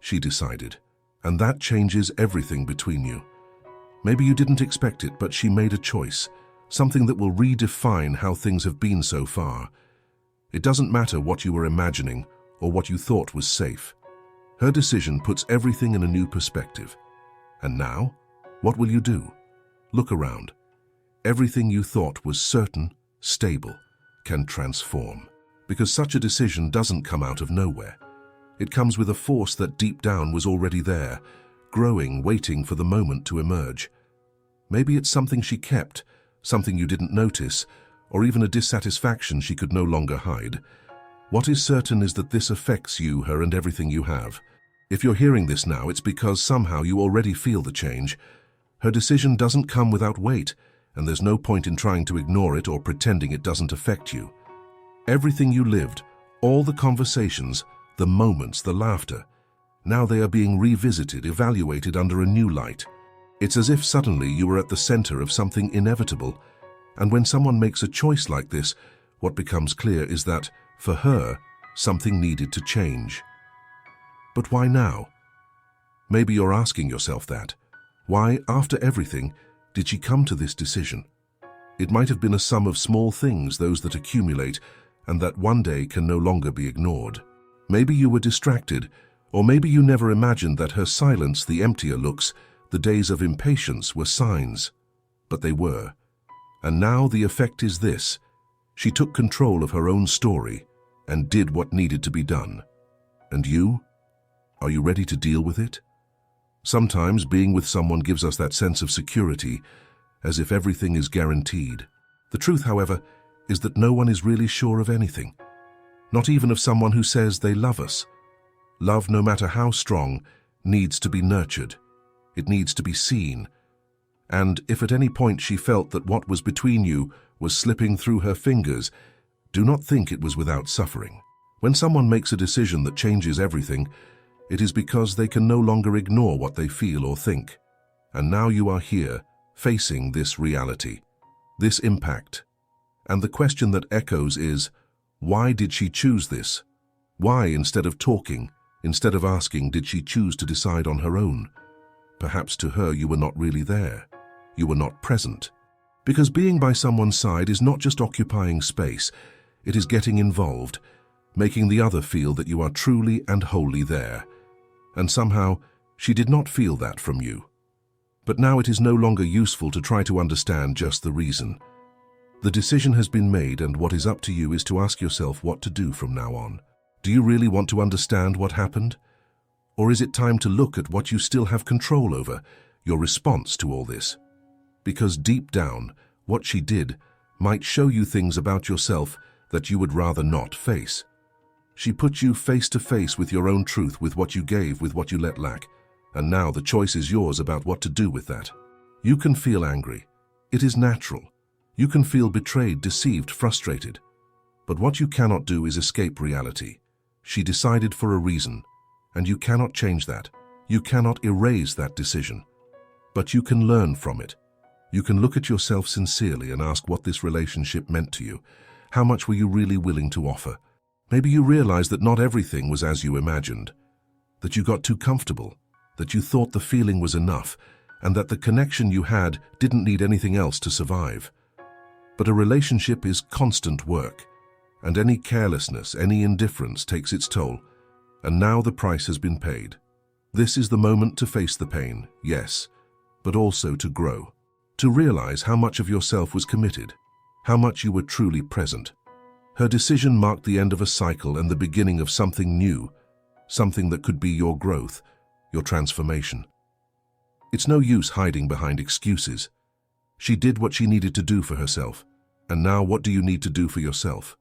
she decided, and that changes everything between you. Maybe you didn't expect it, but she made a choice, something that will redefine how things have been so far. It doesn't matter what you were imagining or what you thought was safe. Her decision puts everything in a new perspective. And now, what will you do? Look around. Everything you thought was certain, stable, can transform. Because such a decision doesn't come out of nowhere. It comes with a force that deep down was already there, growing, waiting for the moment to emerge. Maybe it's something she kept, something you didn't notice, or even a dissatisfaction she could no longer hide. What is certain is that this affects you, her, and everything you have. If you're hearing this now, it's because somehow you already feel the change. Her decision doesn't come without weight, and there's no point in trying to ignore it or pretending it doesn't affect you. Everything you lived, all the conversations, the moments, the laughter, now they are being revisited, evaluated under a new light. It's as if suddenly you were at the center of something inevitable, and when someone makes a choice like this, what becomes clear is that, for her, something needed to change. But why now? Maybe you're asking yourself that. Why, after everything, did she come to this decision? It might have been a sum of small things, those that accumulate, and that one day can no longer be ignored. Maybe you were distracted, or maybe you never imagined that her silence, the emptier looks, the days of impatience were signs. But they were. And now the effect is this. She took control of her own story and did what needed to be done. And you? Are you ready to deal with it? Sometimes being with someone gives us that sense of security, as if everything is guaranteed. The truth, however, is that no one is really sure of anything. Not even of someone who says they love us. Love, no matter how strong, needs to be nurtured. It needs to be seen. And if at any point she felt that what was between you was slipping through her fingers, do not think it was without suffering. When someone makes a decision that changes everything, it is because they can no longer ignore what they feel or think. And now you are here, facing this reality, this impact. And the question that echoes is, why did she choose this? Why, instead of talking, instead of asking, did she choose to decide on her own? Perhaps to her you were not really there. You were not present. Because being by someone's side is not just occupying space, it is getting involved, making the other feel that you are truly and wholly there. And somehow, she did not feel that from you. But now it is no longer useful to try to understand just the reason. The decision has been made, and what is up to you is to ask yourself what to do from now on. Do you really want to understand what happened? Or is it time to look at what you still have control over, your response to all this? Because deep down, what she did might show you things about yourself that you would rather not face. She put you face to face with your own truth, with what you gave, with what you let lack. And now the choice is yours about what to do with that. You can feel angry. It is natural. You can feel betrayed, deceived, frustrated. But what you cannot do is escape reality. She decided for a reason, and you cannot change that. You cannot erase that decision. But you can learn from it. You can look at yourself sincerely and ask what this relationship meant to you. How much were you really willing to offer? Maybe you realized that not everything was as you imagined, that you got too comfortable, that you thought the feeling was enough, and that the connection you had didn't need anything else to survive. But a relationship is constant work, and any carelessness, any indifference takes its toll, and now the price has been paid. This is the moment to face the pain, yes, but also to grow, to realize how much of yourself was committed, how much you were truly present. Her decision marked the end of a cycle and the beginning of something new, something that could be your growth, your transformation. It's no use hiding behind excuses. She did what she needed to do for herself, and now what do you need to do for yourself?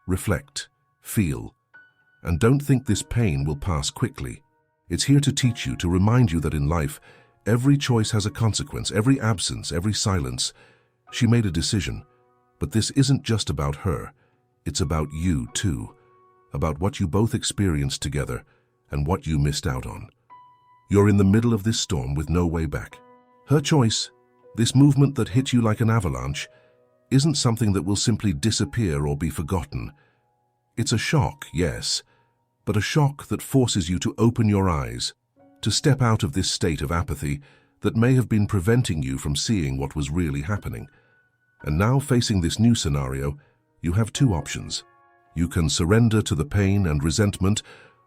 Reflect, feel, and don't think this pain will pass quickly. It's here to teach you, to remind you that in life, every choice has a consequence, every absence, every silence. She made a decision, but this isn't just about her. It's about you, too, about what you both experienced together and what you missed out on. You're in the middle of this storm with no way back. Her choice, this movement that hit you like an avalanche, isn't something that will simply disappear or be forgotten. It's a shock, yes, but a shock that forces you to open your eyes, to step out of this state of apathy that may have been preventing you from seeing what was really happening. And now, facing this new scenario, you have two options. You can surrender to the pain and resentment,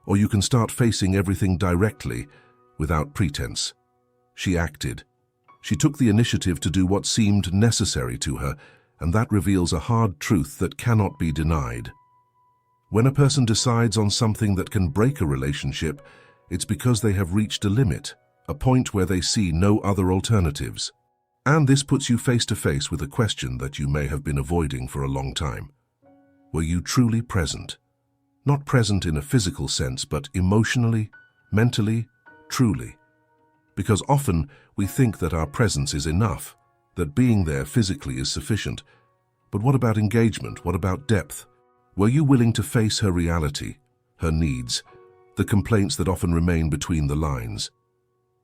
or you can start facing everything directly, without pretense. She acted. She took the initiative to do what seemed necessary to her, and that reveals a hard truth that cannot be denied. When a person decides on something that can break a relationship, it's because they have reached a limit, a point where they see no other alternatives. And this puts you face to face with a question that you may have been avoiding for a long time. Were you truly present? Not present in a physical sense, but emotionally, mentally, truly. Because often we think that our presence is enough, that being there physically is sufficient. But what about engagement? What about depth? Were you willing to face her reality, her needs, the complaints that often remain between the lines?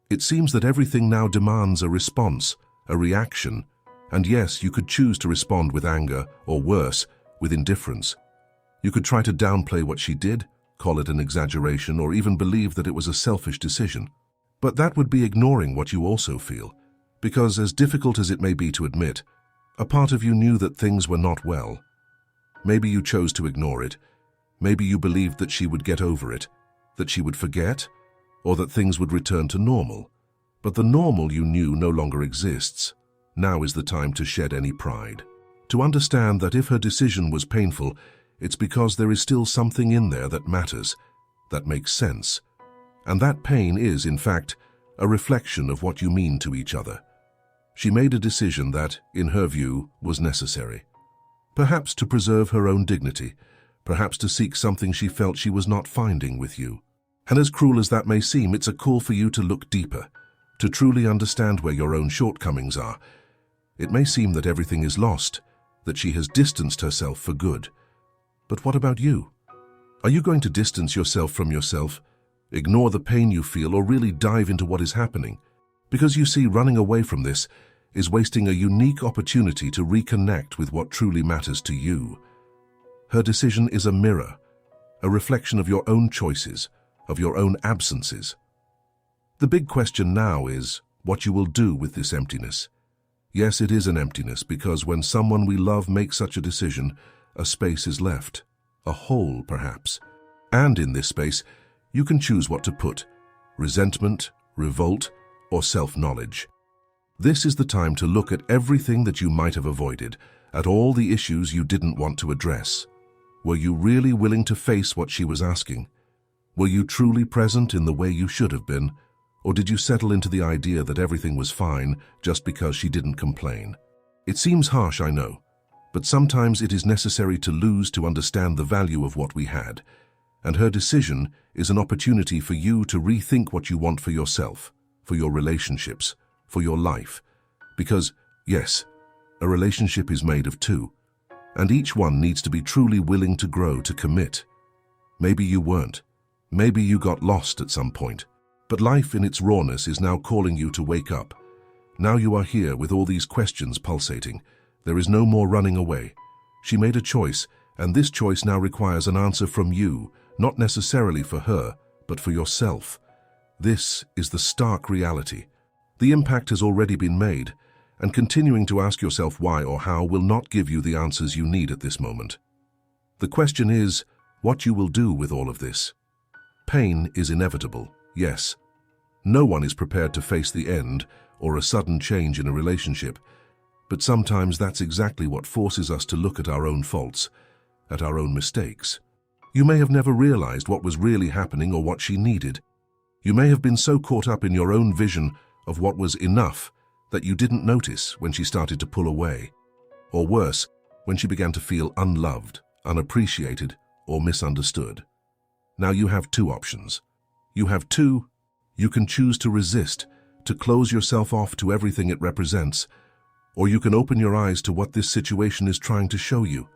It seems that everything now demands a response, a reaction, and yes, you could choose to respond with anger, or worse, with indifference. You could try to downplay what she did, call it an exaggeration, or even believe that it was a selfish decision. But that would be ignoring what you also feel, because as difficult as it may be to admit, a part of you knew that things were not well. Maybe you chose to ignore it. Maybe you believed that she would get over it, that she would forget, or that things would return to normal. But the normal you knew no longer exists. Now is the time to shed any pride. To understand that if her decision was painful, it's because there is still something in there that matters, that makes sense. And that pain is, in fact, a reflection of what you mean to each other. She made a decision that, in her view, was necessary. Perhaps to preserve her own dignity, perhaps to seek something she felt she was not finding with you. And as cruel as that may seem, it's a call for you to look deeper, to truly understand where your own shortcomings are. It may seem that everything is lost, that she has distanced herself for good. But what about you? Are you going to distance yourself from yourself, ignore the pain you feel, or really dive into what is happening? Because you see, running away from this is wasting a unique opportunity to reconnect with what truly matters to you. Her decision is a mirror, a reflection of your own choices, of your own absences. The big question now is what you will do with this emptiness. Yes, it is an emptiness, because when someone we love makes such a decision, a space is left, a hole perhaps. And in this space, you can choose what to put: resentment, revolt, or self-knowledge. This is the time to look at everything that you might have avoided, at all the issues you didn't want to address. Were you really willing to face what she was asking? Were you truly present in the way you should have been? Or did you settle into the idea that everything was fine just because she didn't complain? It seems harsh, I know, but sometimes it is necessary to lose to understand the value of what we had. And her decision is an opportunity for you to rethink what you want for yourself, for your relationships, for your life. Because, yes, a relationship is made of two, and each one needs to be truly willing to grow, to commit. Maybe you weren't. Maybe you got lost at some point. But life in its rawness is now calling you to wake up. Now you are here with all these questions pulsating. There is no more running away. She made a choice, and this choice now requires an answer from you, not necessarily for her, but for yourself. This is the stark reality. The impact has already been made, and continuing to ask yourself why or how will not give you the answers you need at this moment. The question is, what you will do with all of this. Pain is inevitable, yes. No one is prepared to face the end or a sudden change in a relationship, but sometimes that's exactly what forces us to look at our own faults, at our own mistakes. You may have never realized what was really happening or what she needed. You may have been so caught up in your own vision of what was enough that you didn't notice when she started to pull away. Or worse, when she began to feel unloved, unappreciated, or misunderstood. Now you have two options. You can choose to resist, to close yourself off to everything it represents, or you can open your eyes to what this situation is trying to show you.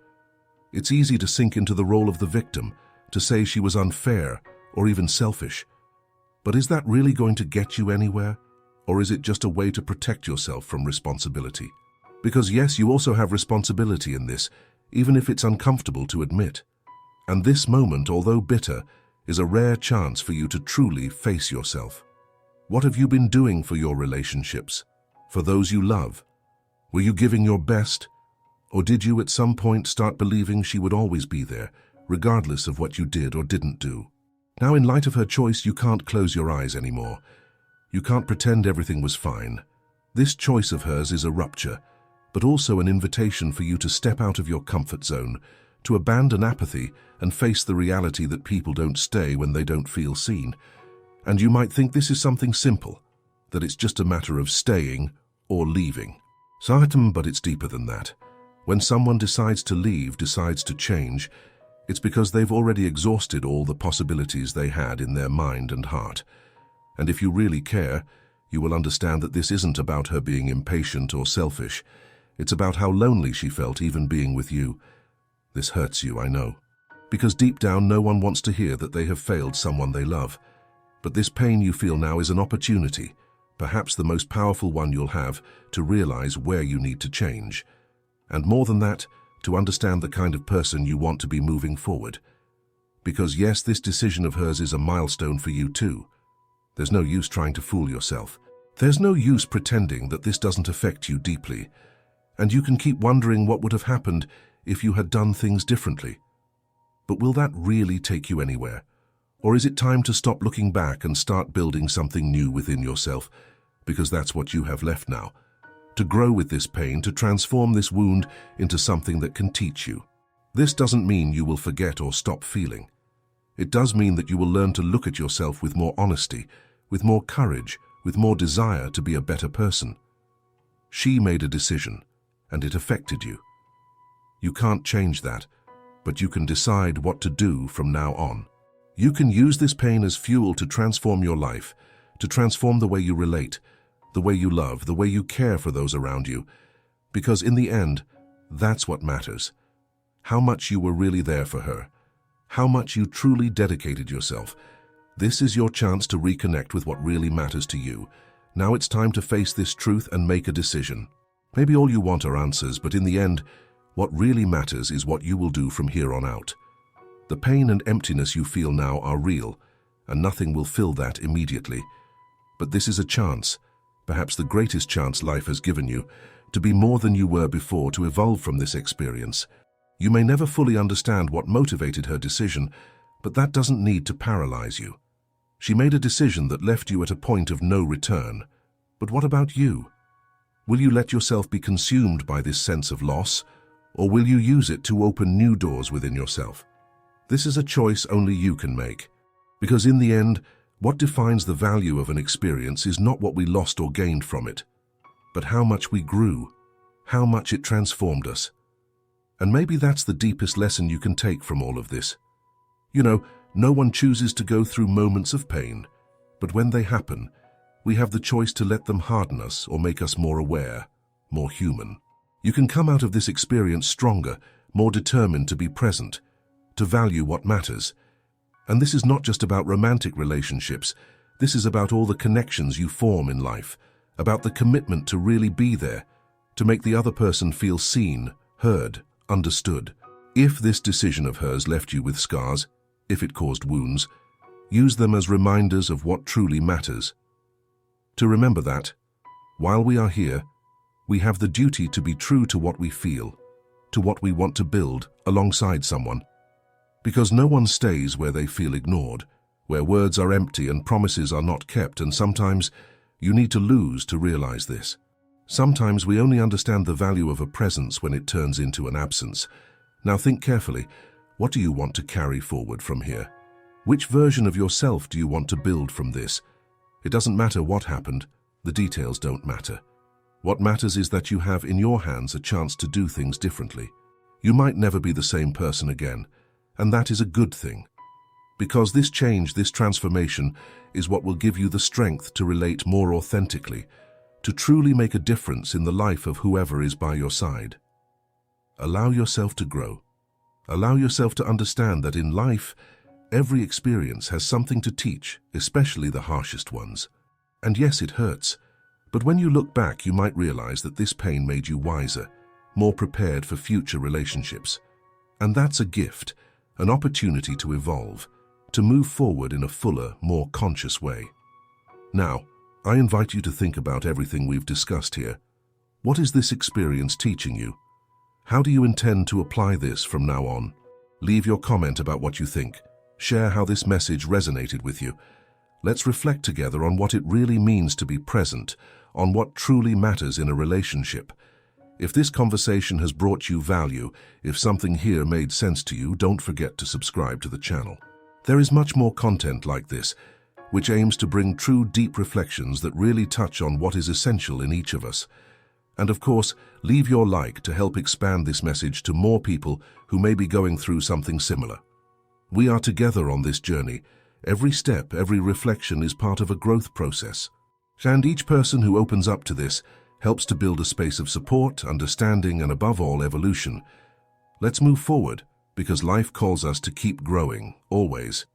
It's easy to sink into the role of the victim, to say she was unfair or even selfish. But is that really going to get you anywhere? Or is it just a way to protect yourself from responsibility? Because yes, you also have responsibility in this, even if it's uncomfortable to admit. And this moment, although bitter, is a rare chance for you to truly face yourself. What have you been doing for your relationships, for those you love? Were you giving your best? Or did you at some point start believing she would always be there, regardless of what you did or didn't do? Now, in light of her choice, you can't close your eyes anymore. You can't pretend everything was fine. This choice of hers is a rupture, but also an invitation for you to step out of your comfort zone, to abandon apathy and face the reality that people don't stay when they don't feel seen. And you might think this is something simple, that it's just a matter of staying or leaving. But it's deeper than that. When someone decides to leave, decides to change, it's because they've already exhausted all the possibilities they had in their mind and heart. And if you really care, you will understand that this isn't about her being impatient or selfish. It's about how lonely she felt even being with you. This hurts you, I know. Because deep down, no one wants to hear that they have failed someone they love. But this pain you feel now is an opportunity, perhaps the most powerful one you'll have, to realize where you need to change. And more than that, to understand the kind of person you want to be moving forward. Because yes, this decision of hers is a milestone for you too. There's no use trying to fool yourself. There's no use pretending that this doesn't affect you deeply. And you can keep wondering what would have happened if you had done things differently. But will that really take you anywhere? Or is it time to stop looking back and start building something new within yourself? Because that's what you have left now. To grow with this pain, to transform this wound into something that can teach you. This doesn't mean you will forget or stop feeling. It does mean that you will learn to look at yourself with more honesty, with more courage, with more desire to be a better person. She made a decision, and it affected you. You can't change that, but you can decide what to do from now on. You can use this pain as fuel to transform your life, to transform the way you relate, the way you love, the way you care for those around you. Because in the end, that's what matters. How much you were really there for her. How much you truly dedicated yourself. This is your chance to reconnect with what really matters to you. Now it's time to face this truth and make a decision. Maybe all you want are answers, but in the end, what really matters is what you will do from here on out. The pain and emptiness you feel now are real, and nothing will fill that immediately. But this is a chance, perhaps the greatest chance life has given you, to be more than you were before, to evolve from this experience. You may never fully understand what motivated her decision, but that doesn't need to paralyze you. She made a decision that left you at a point of no return. But what about you? Will you let yourself be consumed by this sense of loss, or will you use it to open new doors within yourself? This is a choice only you can make. Because in the end, what defines the value of an experience is not what we lost or gained from it, but how much we grew, how much it transformed us. And maybe that's the deepest lesson you can take from all of this. You know, no one chooses to go through moments of pain, but when they happen, we have the choice to let them harden us or make us more aware, more human. You can come out of this experience stronger, more determined to be present, to value what matters. And this is not just about romantic relationships. This is about all the connections you form in life, about the commitment to really be there, to make the other person feel seen, heard, understood. If this decision of hers left you with scars, if it caused wounds, use them as reminders of what truly matters. To remember that, while we are here, we have the duty to be true to what we feel, to what we want to build alongside someone. Because no one stays where they feel ignored, where words are empty and promises are not kept, and sometimes you need to lose to realize this. Sometimes we only understand the value of a presence when it turns into an absence. Now think carefully. What do you want to carry forward from here? Which version of yourself do you want to build from this? It doesn't matter what happened. The details don't matter. What matters is that you have in your hands a chance to do things differently. You might never be the same person again, and that is a good thing. Because this change, this transformation, is what will give you the strength to relate more authentically, to truly make a difference in the life of whoever is by your side. Allow yourself to grow. Allow yourself to understand that in life, every experience has something to teach, especially the harshest ones. And yes, it hurts. But when you look back, you might realize that this pain made you wiser, more prepared for future relationships. And that's a gift, an opportunity to evolve, to move forward in a fuller, more conscious way. Now, I invite you to think about everything we've discussed here. What is this experience teaching you? How do you intend to apply this from now on? Leave your comment about what you think. Share how this message resonated with you. Let's reflect together on what it really means to be present, on what truly matters in a relationship. If this conversation has brought you value, if something here made sense to you, don't forget to subscribe to the channel. There is much more content like this, which aims to bring true, deep reflections that really touch on what is essential in each of us. And of course, leave your like to help expand this message to more people who may be going through something similar. We are together on this journey. Every step, every reflection is part of a growth process. And each person who opens up to this helps to build a space of support, understanding, and above all, evolution. Let's move forward, because life calls us to keep growing, always.